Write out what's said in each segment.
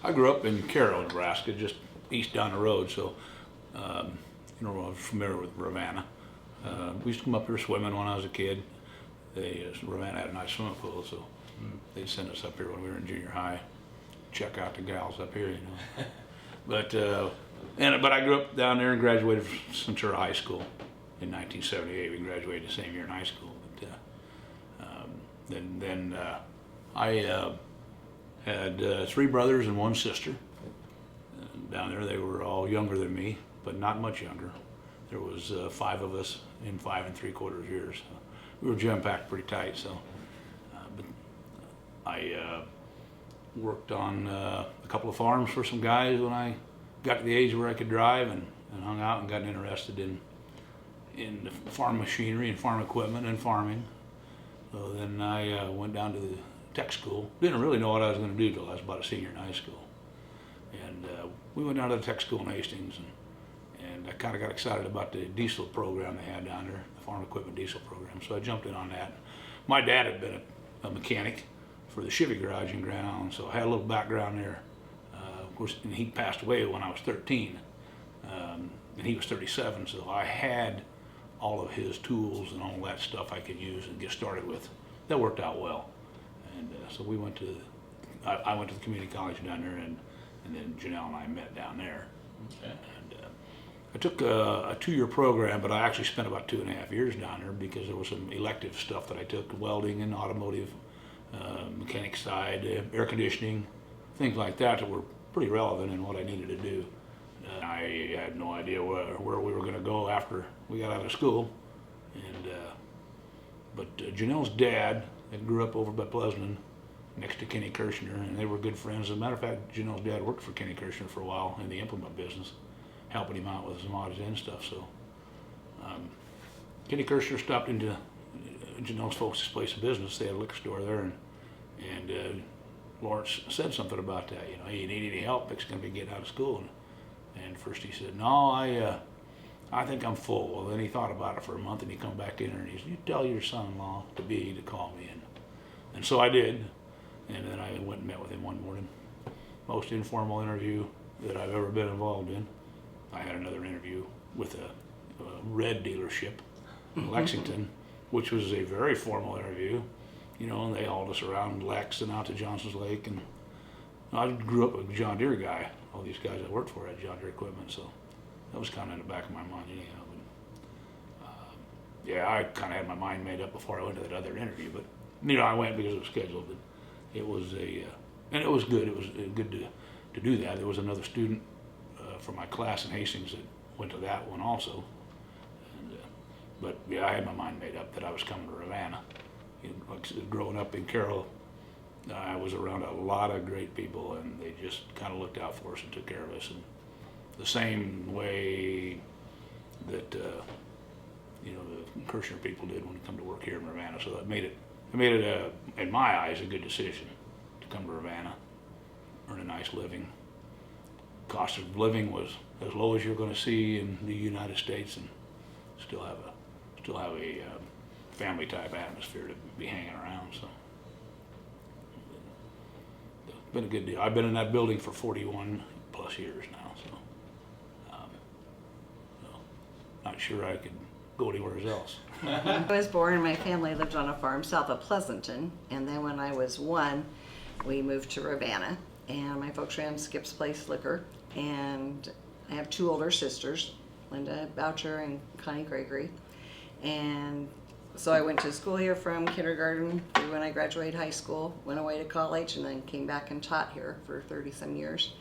I grew up in Carroll, Nebraska, just east down the road, so I was familiar with Ravenna. We used to come up here swimming when I was a kid. Ravenna had a nice swimming pool, so they'd send us up here when we were in junior high, check out the gals up here, But I grew up down there and graduated from Centura High School in 1978. We graduated the same year in high school. But then I had 3 brothers and 1 sister. Down there, they were all younger than me, but not much younger. There was 5 of us in 5 3/4 years. So we were jam-packed pretty tight. So, but I worked on a couple of farms for some guys when I got to the age where I could drive, and hung out and got interested in the farm machinery and farm equipment and farming. So then I went down to the tech school. Didn't really know what I was going to do till I was about a senior in high school. And we went down to the tech school in Hastings, and I kind of got excited about the diesel program they had down there, the farm equipment diesel program. So I jumped in on that. My dad had been a mechanic for the Chevy garage in Grand Island, so I had a little background there. Of course, and he passed away when I was 13, and he was 37, so I had all of his tools and all that stuff I could use and get started with. That worked out well. And so we went to, I went to the community college down there, and then Janelle and I met down there. Okay. And I took a 2-year program, but I actually spent about 2.5 years down there because there was some elective stuff that I took, welding and automotive, mechanic side, air conditioning, things like that were pretty relevant in what I needed to do. I had no idea where we were going to go after we got out of school. But Janelle's dad had grew up over by Pleasanton next to Kenny Kirshner, and they were good friends. As a matter of fact, Janelle's dad worked for Kenny Kirshner for a while in the implement business, helping him out with some odds and stuff. So Kenny Kirshner stopped into Janelle's folks' place of business. They had a liquor store there, and Lawrence said something about that. Hey, you need any help? It's going to be getting out of school. And first he said, no, I think I'm full. Well, then he thought about it for a month, and he come back in there and he said, you tell your son-in-law to call me. And so I did. And then I went and met with him one morning. Most informal interview that I've ever been involved in. I had another interview with a red dealership in Lexington, which was a very formal interview. And they hauled us around Lex and out to Johnson's Lake. And I grew up a John Deere guy. All these guys I worked for had John Deere equipment, so that was kind of in the back of my mind anyhow. But, I kind of had my mind made up before I went to that other interview. But I went because it was scheduled. But it was and it was good. It was good to do that. There was another student from my class in Hastings that went to that one also. But I had my mind made up that I was coming to Ravenna. Growing up in Carroll, I was around a lot of great people, and they just kind of looked out for us and took care of us, and the same way that the Kirshner people did when they come to work here in Ravenna. So that made it in my eyes a good decision to come to Ravenna, earn a nice living. Cost of living was as low as you're going to see in the United States, and still have a family type atmosphere to be hanging around. So it's been a good deal. I've been in that building for 41 plus years now, so not sure I could go anywhere else. I was born, my family lived on a farm south of Pleasanton, and then when I was 1, we moved to Ravenna, and my folks ran Skip's Place Liquor, and I have 2 older sisters, Linda Boucher and Connie Gregory, and so I went to school here from kindergarten through when I graduated high school, went away to college, and then came back and taught here for 30-some years.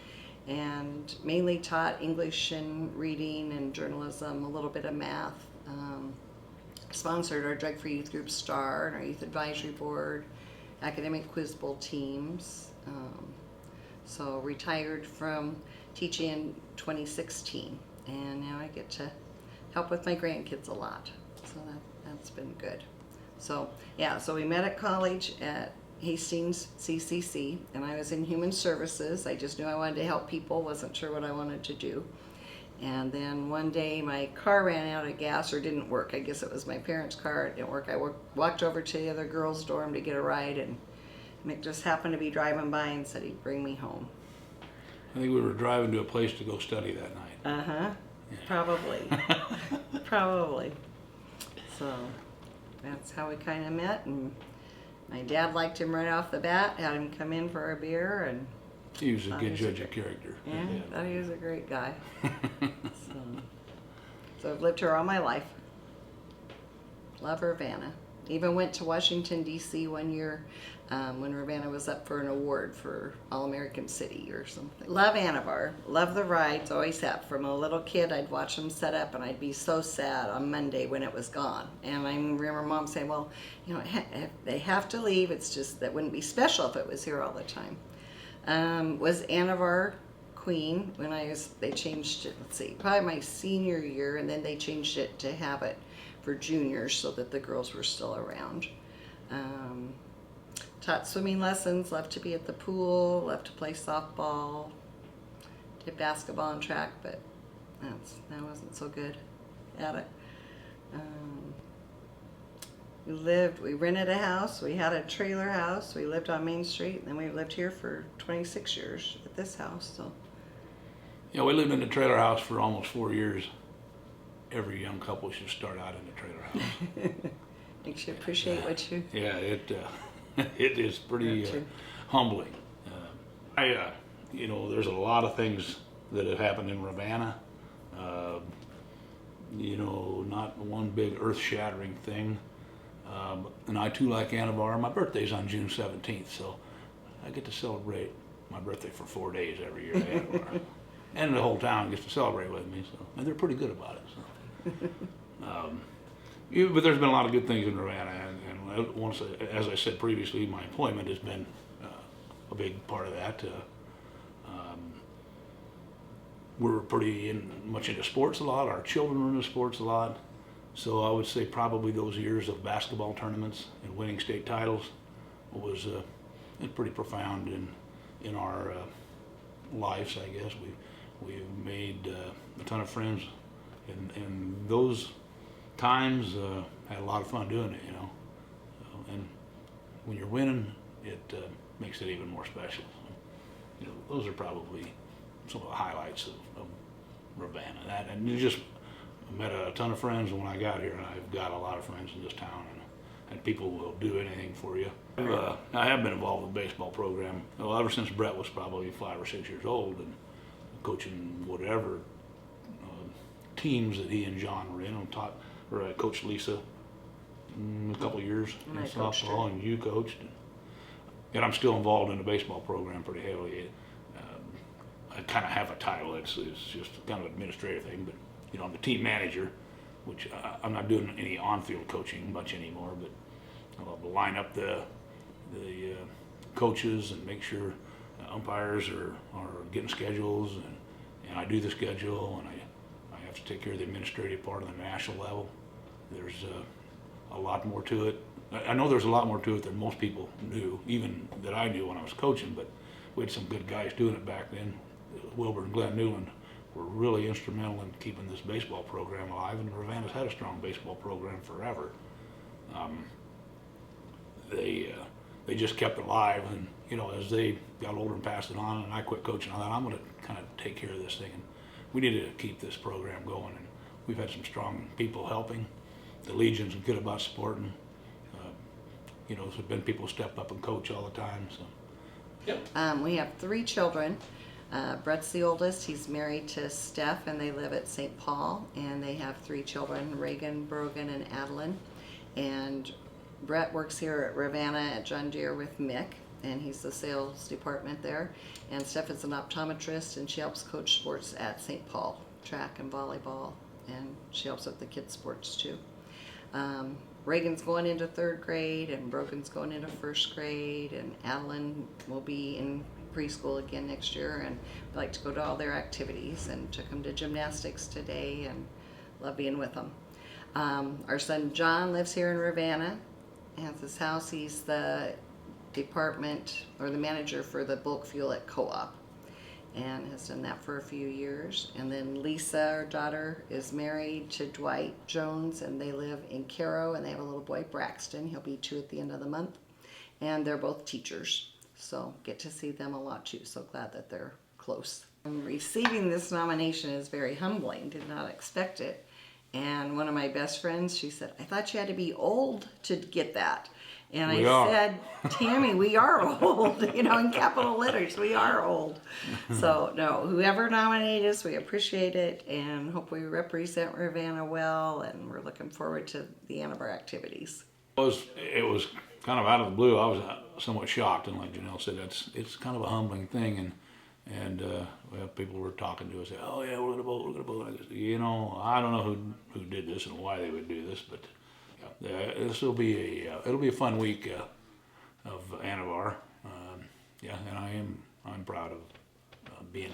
And mainly taught English and reading and journalism, a little bit of math. Sponsored our Drug Free Youth Group STAR and our Youth Advisory Board, academic quiz bowl teams. So retired from teaching in 2016, and now I get to help with my grandkids a lot. So that's been good. So so we met at college at Hastings CCC, and I was in human services. I just knew I wanted to help people, wasn't sure what I wanted to do. And then one day my car ran out of gas, or didn't work. I guess it was my parents' car, it didn't work. I walked over to the other girls' dorm to get a ride, and Mick just happened to be driving by and said he'd bring me home. I think we were driving to a place to go study that night. Uh-huh. Probably. Probably. So that's how we kind of met, and my dad liked him right off the bat, had him come in for a beer, and He was a thought good he was judge of character. yeah, thought he was a great guy. So I've lived here all my life. Love Ravenna. Even went to Washington, D.C. one year when Ravenna was up for an award for All-American City or something. Love Annevar. Love the rides. Always have. From a little kid, I'd watch them set up, and I'd be so sad on Monday when it was gone. And I remember Mom saying, well, you know, they have to leave. It's just that wouldn't be special if it was here all the time. Was Annevar Queen when they changed it, let's see, probably my senior year, and then they changed it to have it for juniors so that the girls were still around. Taught swimming lessons, loved to be at the pool, loved to play softball, did basketball and track, but I wasn't so good at it. We rented a house, we had a trailer house, we lived on Main Street, and then we lived here for 26 years at this house. So. Yeah, we lived in a trailer house for almost 4 years. Every young couple should start out in a trailer house. Makes you appreciate what you... Yeah, it is pretty humbling. You know, there's a lot of things that have happened in Ravenna. You know, not one big earth-shattering thing. And I too like Annevar. My birthday's on June 17th, so I get to celebrate my birthday for 4 days every year at Annevar. And the whole town gets to celebrate with me, so, and they're pretty good about it. So. But there's been a lot of good things in Ravenna, and once, as I said previously, my employment has been a big part of that. We're pretty much into sports a lot. Our children are into sports a lot. So I would say probably those years of basketball tournaments and winning state titles was pretty profound in our lives, I guess. We made a ton of friends in those times. Had a lot of fun doing it, you know. And when you're winning, it makes it even more special. So, you know, those are probably some of the highlights of Ravenna. And you just met a ton of friends when I got here, and I've got a lot of friends in this town, and people will do anything for you. I have been involved with the baseball program, well, ever since Brett was probably 5 or 6 years old, and coaching whatever teams that he and John were in. I coached Lisa a couple of years in softball, and you coached. And I'm still involved in the baseball program pretty heavily. I kind of have a title. It's just kind of an administrative thing, but you know, I'm the team manager, which I'm not doing any on-field coaching much anymore, but I'll line up the coaches and make sure umpires are getting schedules, and I do the schedule, and I have to take care of the administrative part on the national level. There's a lot more to it. I know there's a lot more to it than most people knew, even that I knew when I was coaching, but we had some good guys doing it back then. Wilbur and Glenn Newland were really instrumental in keeping this baseball program alive, and Ravenna's had a strong baseball program forever. They just kept it alive, and you know, as they got older and passed it on, and I quit coaching on that, I'm going to kind of take care of this thing, and we need to keep this program going. And we've had some strong people helping. The Legion's good about supporting. You know, there's been people step up and coach all the time. So. Yep. We have 3 children. Brett's the oldest. He's married to Steph, and they live at St. Paul, and they have 3 children, Reagan, Brogan, and Adeline. And Brett works here at Ravenna at John Deere with Mick, and he's the sales department there. And Steph is an optometrist, and she helps coach sports at St. Paul, track and volleyball, and she helps with the kids' sports too. Reagan's going into 3rd grade, and Brogan's going into 1st grade, and Adeline will be in preschool again next year, and we like to go to all their activities, and took them to gymnastics today, and love being with them. Our son John lives here in Ravenna, has his house. He's the department or the manager for the bulk fuel at Co-op, and has done that for a few years. And then Lisa, our daughter, is married to Dwight Jones, and they live in Cairo, and they have a little boy, Braxton. He'll be 2 at the end of the month, and they're both teachers, so get to see them a lot too. So glad that they're close. Receiving this nomination is very humbling. Did not expect it. And one of my best friends, she said, I thought you had to be old to get that. And I said, Tammy, we are old, in capital letters, we are old. So, no, whoever nominated us, we appreciate it and hope we represent Ravenna well, and we're looking forward to the Annevar activities. It was kind of out of the blue. I was somewhat shocked, and like Janelle said, it's kind of a humbling thing, and well, people were talking to us, oh yeah, we're gonna vote. And I just, I don't know who did this and why they would do this, but this will be it'll be a fun week of Annevar. And I'm proud of being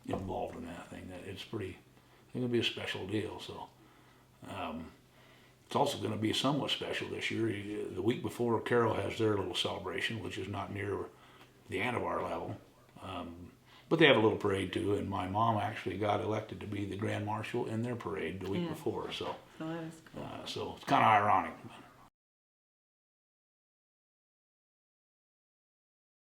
involved in that thing. That it's pretty. I think it'll be a special deal. So. It's also going to be somewhat special this year. The week before, Carroll has their little celebration, which is not near the Annevar level. But they have a little parade too, and my mom actually got elected to be the Grand Marshal in their parade the week before. So, that is cool. So it's kind of ironic.